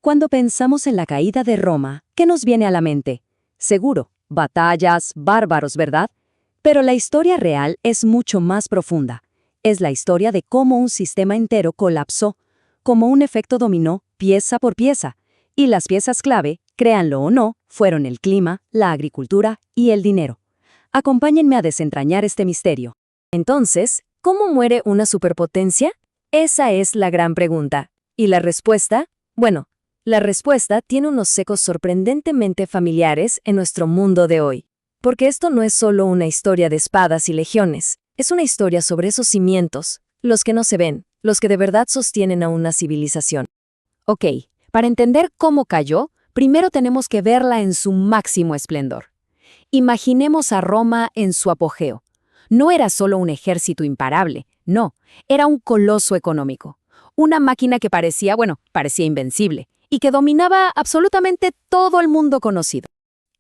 Cuando pensamos en la caída de Roma, ¿qué nos viene a la mente? Seguro, batallas, bárbaros, ¿verdad? Pero la historia real es mucho más profunda. Es la historia de cómo un sistema entero colapsó, como un efecto dominó, pieza por pieza. Y las piezas clave, créanlo o no, fueron el clima, la agricultura y el dinero. Acompáñenme a desentrañar este misterio. Entonces, ¿cómo muere una superpotencia? Esa es la gran pregunta. ¿Y la respuesta? Bueno, la respuesta tiene unos ecos sorprendentemente familiares en nuestro mundo de hoy. Porque esto no es solo una historia de espadas y legiones, es una historia sobre esos cimientos, los que no se ven, los que de verdad sostienen a una civilización. Ok, para entender cómo cayó, primero tenemos que verla en su máximo esplendor. Imaginemos a Roma en su apogeo. No era solo un ejército imparable, no, era un coloso económico. Una máquina que parecía invencible, y que dominaba absolutamente todo el mundo conocido.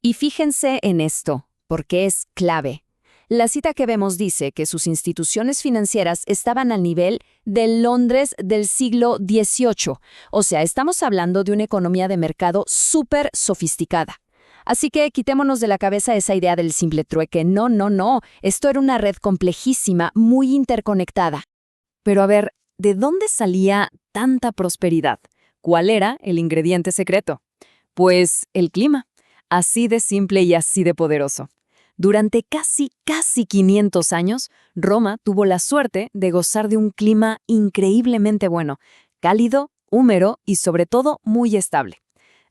Y fíjense en esto, porque es clave. La cita que vemos dice que sus instituciones financieras estaban al nivel del Londres del siglo XVIII. O sea, estamos hablando de una economía de mercado súper sofisticada. Así que quitémonos de la cabeza esa idea del simple trueque. No, no, no. Esto era una red complejísima, muy interconectada. Pero a ver, ¿de dónde salía tanta prosperidad? ¿Cuál era el ingrediente secreto? Pues el clima. Así de simple y así de poderoso. Durante casi 500 años, Roma tuvo la suerte de gozar de un clima increíblemente bueno, cálido, húmedo y sobre todo muy estable.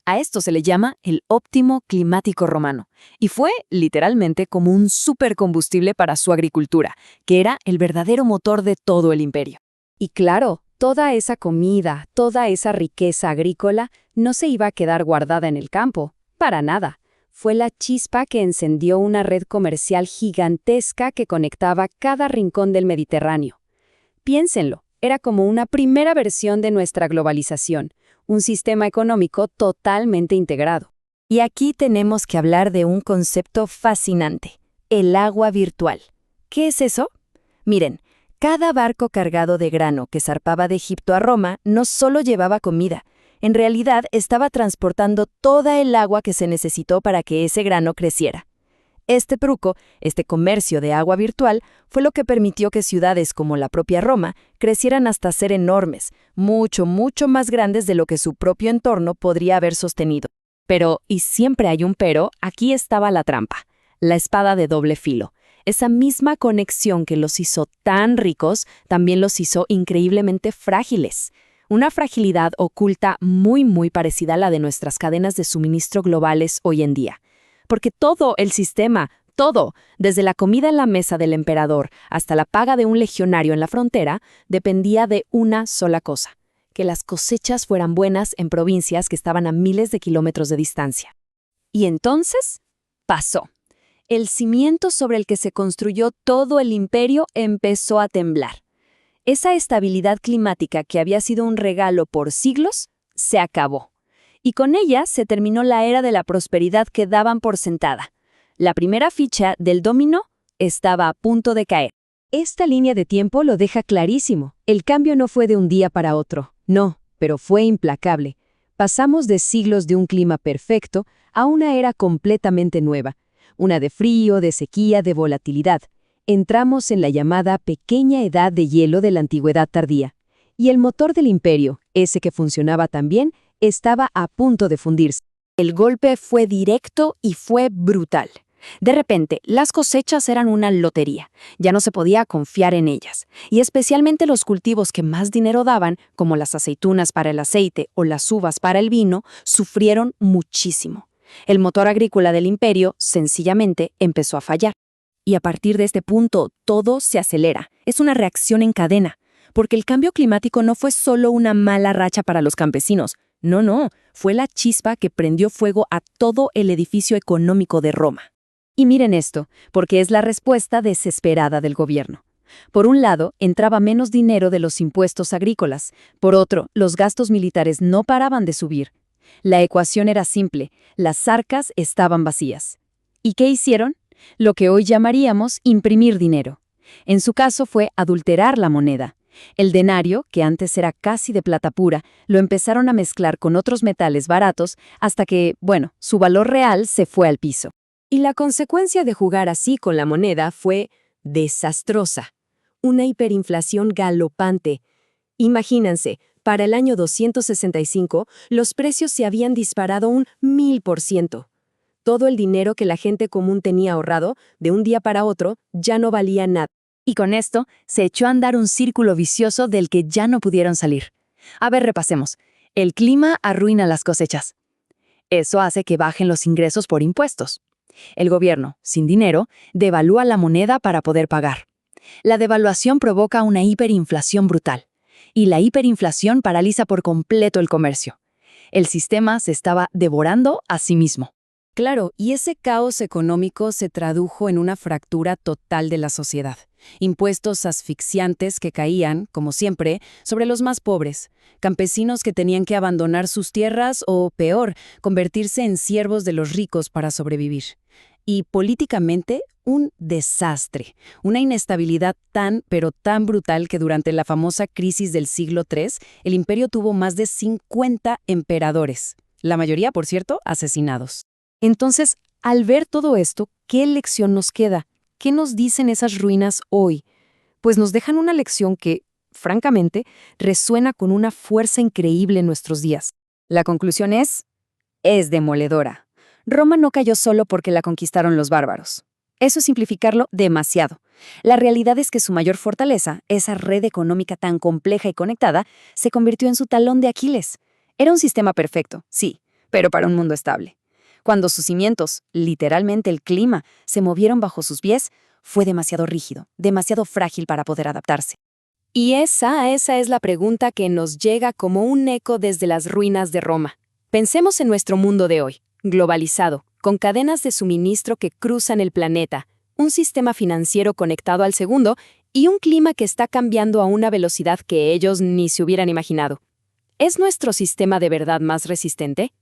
A esto se le llama el óptimo climático romano, y fue literalmente como un supercombustible para su agricultura, que era el verdadero motor de todo el imperio. Y claro, toda esa comida, toda esa riqueza agrícola no se iba a quedar guardada en el campo, para nada. Fue la chispa que encendió una red comercial gigantesca que conectaba cada rincón del Mediterráneo. Piénsenlo, era como una primera versión de nuestra globalización, un sistema económico totalmente integrado. Y aquí tenemos que hablar de un concepto fascinante, el agua virtual. ¿Qué es eso? Miren, cada barco cargado de grano que zarpaba de Egipto a Roma no solo llevaba comida, en realidad estaba transportando toda el agua que se necesitó para que ese grano creciera. Este truco, este comercio de agua virtual, fue lo que permitió que ciudades como la propia Roma crecieran hasta ser enormes, mucho, mucho más grandes de lo que su propio entorno podría haber sostenido. Pero, y siempre hay un pero, aquí estaba la trampa, la espada de doble filo. Esa misma conexión que los hizo tan ricos, también los hizo increíblemente frágiles. Una fragilidad oculta muy, muy parecida a la de nuestras cadenas de suministro globales hoy en día. Porque todo el sistema, todo, desde la comida en la mesa del emperador hasta la paga de un legionario en la frontera, dependía de una sola cosa: que las cosechas fueran buenas en provincias que estaban a miles de kilómetros de distancia. Y entonces, pasó. El cimiento sobre el que se construyó todo el imperio empezó a temblar. Esa estabilidad climática que había sido un regalo por siglos, se acabó. Y con ella se terminó la era de la prosperidad que daban por sentada. La primera ficha del dominó estaba a punto de caer. Esta línea de tiempo lo deja clarísimo. El cambio no fue de un día para otro. No, pero fue implacable. Pasamos de siglos de un clima perfecto a una era completamente nueva. Una de frío, de sequía, de volatilidad. Entramos en la llamada pequeña edad de hielo de la antigüedad tardía. Y el motor del imperio, ese que funcionaba tan bien, estaba a punto de fundirse. El golpe fue directo y fue brutal. De repente, las cosechas eran una lotería. Ya no se podía confiar en ellas. Y especialmente los cultivos que más dinero daban, como las aceitunas para el aceite o las uvas para el vino, sufrieron muchísimo. El motor agrícola del imperio, sencillamente, empezó a fallar. Y a partir de este punto, todo se acelera. Es una reacción en cadena. Porque el cambio climático no fue solo una mala racha para los campesinos. No, fue la chispa que prendió fuego a todo el edificio económico de Roma. Y miren esto, porque es la respuesta desesperada del gobierno. Por un lado, entraba menos dinero de los impuestos agrícolas. Por otro, los gastos militares no paraban de subir. La ecuación era simple, las arcas estaban vacías. ¿Y qué hicieron? Lo que hoy llamaríamos imprimir dinero. En su caso fue adulterar la moneda. El denario, que antes era casi de plata pura, lo empezaron a mezclar con otros metales baratos hasta que, bueno, su valor real se fue al piso. Y la consecuencia de jugar así con la moneda fue desastrosa. Una hiperinflación galopante. Imagínense, para el año 265, los precios se habían disparado un 1000%. Todo el dinero que la gente común tenía ahorrado, de un día para otro, ya no valía nada. Y con esto, se echó a andar un círculo vicioso del que ya no pudieron salir. A ver, repasemos. El clima arruina las cosechas. Eso hace que bajen los ingresos por impuestos. El gobierno, sin dinero, devalúa la moneda para poder pagar. La devaluación provoca una hiperinflación brutal. Y la hiperinflación paraliza por completo el comercio. El sistema se estaba devorando a sí mismo. Claro, y ese caos económico se tradujo en una fractura total de la sociedad. Impuestos asfixiantes que caían, como siempre, sobre los más pobres, campesinos que tenían que abandonar sus tierras o, peor, convertirse en siervos de los ricos para sobrevivir. Y políticamente, un desastre, una inestabilidad pero tan brutal que durante la famosa crisis del siglo III, el imperio tuvo más de 50 emperadores, la mayoría, por cierto, asesinados. Entonces, al ver todo esto, ¿qué lección nos queda? ¿Qué nos dicen esas ruinas hoy? Pues nos dejan una lección que, francamente, resuena con una fuerza increíble en nuestros días. La conclusión es demoledora. Roma no cayó solo porque la conquistaron los bárbaros. Eso es simplificarlo demasiado. La realidad es que su mayor fortaleza, esa red económica tan compleja y conectada, se convirtió en su talón de Aquiles. Era un sistema perfecto, sí, pero para un mundo estable. Cuando sus cimientos, literalmente el clima, se movieron bajo sus pies, fue demasiado rígido, demasiado frágil para poder adaptarse. Y esa es la pregunta que nos llega como un eco desde las ruinas de Roma. Pensemos en nuestro mundo de hoy, globalizado, con cadenas de suministro que cruzan el planeta, un sistema financiero conectado al segundo y un clima que está cambiando a una velocidad que ellos ni se hubieran imaginado. ¿Es nuestro sistema de verdad más resistente?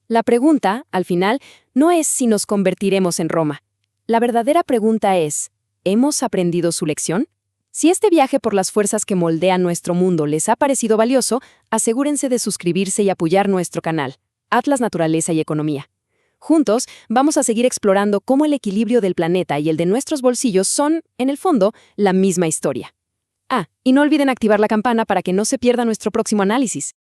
La pregunta, al final, no es si nos convertiremos en Roma. La verdadera pregunta es, ¿hemos aprendido su lección? Si este viaje por las fuerzas que moldean nuestro mundo les ha parecido valioso, asegúrense de suscribirse y apoyar nuestro canal, Atlas Naturaleza y Economía. Juntos, vamos a seguir explorando cómo el equilibrio del planeta y el de nuestros bolsillos son, en el fondo, la misma historia. Y no olviden activar la campana para que no se pierda nuestro próximo análisis.